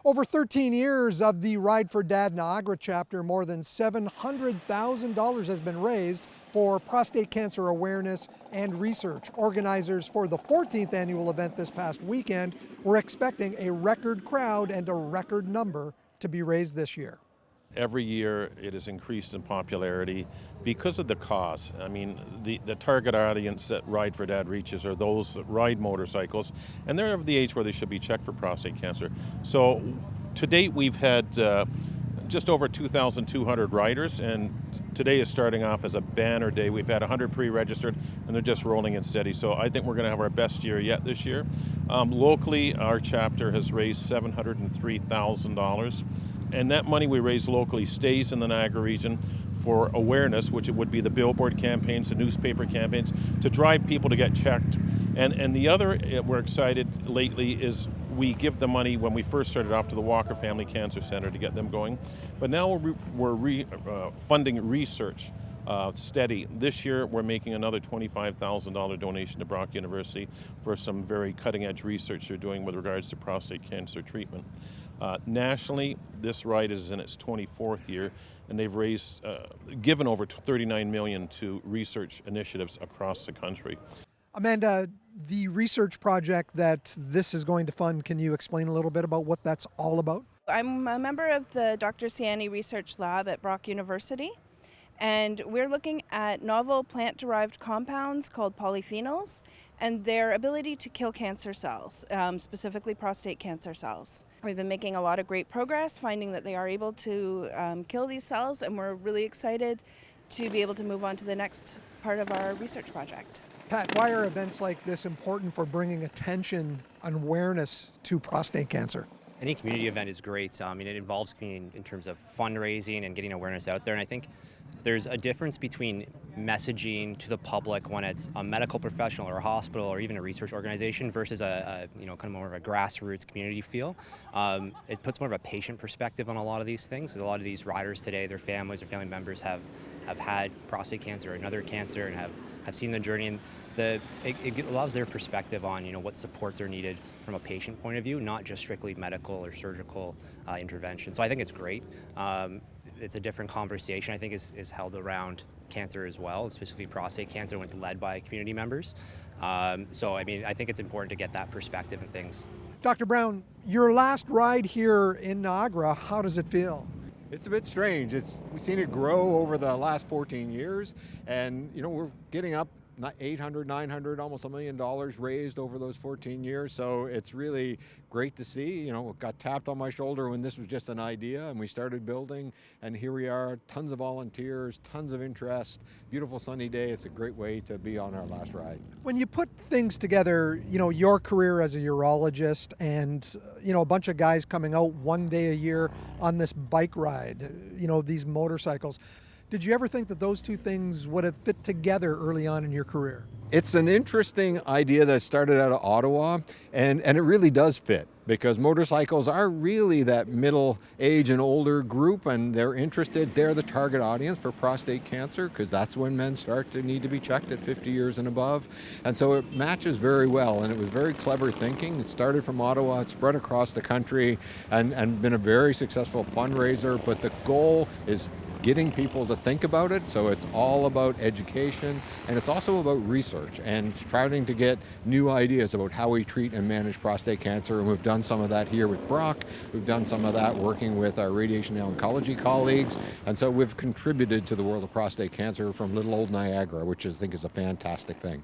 Over 13 years of the Ride for Dad Niagara chapter, more than $700,000 has been raised for prostate cancer awareness and research. Organizers for the 14th annual event this past weekend were expecting a record crowd and a record number to be raised this year. Every year it has increased in popularity because of the cost. I mean, the target audience that Ride for Dad reaches are those that ride motorcycles, and they're of the age where they should be checked for prostate cancer. So to date we've had just over 2,200 riders, and today is starting off as a banner day. We've had 100 pre-registered, and they're just rolling in steady. So I think we're going to have our best year yet this year. Locally, our chapter has raised $703,000. And that money we raise locally stays in the Niagara region for awareness, which it would be the billboard campaigns, the newspaper campaigns, to drive people to get checked. And the other, we're excited lately, is we give the money when we first started off to the Walker Family Cancer Center to get them going. But now we're funding research steady. This year we're making another $25,000 donation to Brock University for some very cutting-edge research they're doing with regards to prostate cancer treatment. Nationally, this ride is in its 24th year, and they've given over $39 million to research initiatives across the country. Amanda, the research project that this is going to fund, can you explain a little bit about what that's all about? I'm a member of the Dr. Siani Research Lab at Brock University, and we're looking at novel plant-derived compounds called polyphenols and their ability to kill cancer cells, specifically prostate cancer cells. We've been making a lot of great progress, finding that they are able to kill these cells, and we're really excited to be able to move on to the next part of our research project. Pat, why are events like this important for bringing attention and awareness to prostate cancer? Any community event is great. It involves community in terms of fundraising and getting awareness out there, and I think there's a difference between messaging to the public when it's a medical professional or a hospital or even a research organization versus a kind of more of a grassroots community feel. It puts more of a patient perspective on a lot of these things, because a lot of these riders today, their families or family members have had prostate cancer or another cancer and have seen the journey, and it allows their perspective on what supports are needed from a patient point of view, not just strictly medical or surgical intervention. So I think it's great. It's a different conversation, I think, is held around cancer as well, specifically prostate cancer when it's led by community members. So I think it's important to get that perspective and things. Dr. Brown, your last ride here in Niagara, how does it feel? It's a bit strange. We've seen it grow over the last 14 years, and we're getting up $800, $900, almost $1 million raised over those 14 years. So it's really great to see. Got tapped on my shoulder when this was just an idea, and we started building, and here we are, tons of volunteers, tons of interest, beautiful sunny day. It's a great way to be on our last ride. When you put things together, your career as a urologist and, a bunch of guys coming out one day a year on this bike ride, these motorcycles, did you ever think that those two things would have fit together early on in your career? It's an interesting idea that started out of Ottawa, and it really does fit, because motorcycles are really that middle age and older group, and they're interested. They're the target audience for prostate cancer, because that's when men start to need to be checked at 50 years and above. And so it matches very well, and it was very clever thinking. It started from Ottawa, it spread across the country, and been a very successful fundraiser, but the goal is getting people to think about it. So it's all about education, and it's also about research and trying to get new ideas about how we treat and manage prostate cancer. And we've done some of that here with Brock. We've done some of that working with our radiation oncology colleagues. And so we've contributed to the world of prostate cancer from little old Niagara, which I think is a fantastic thing.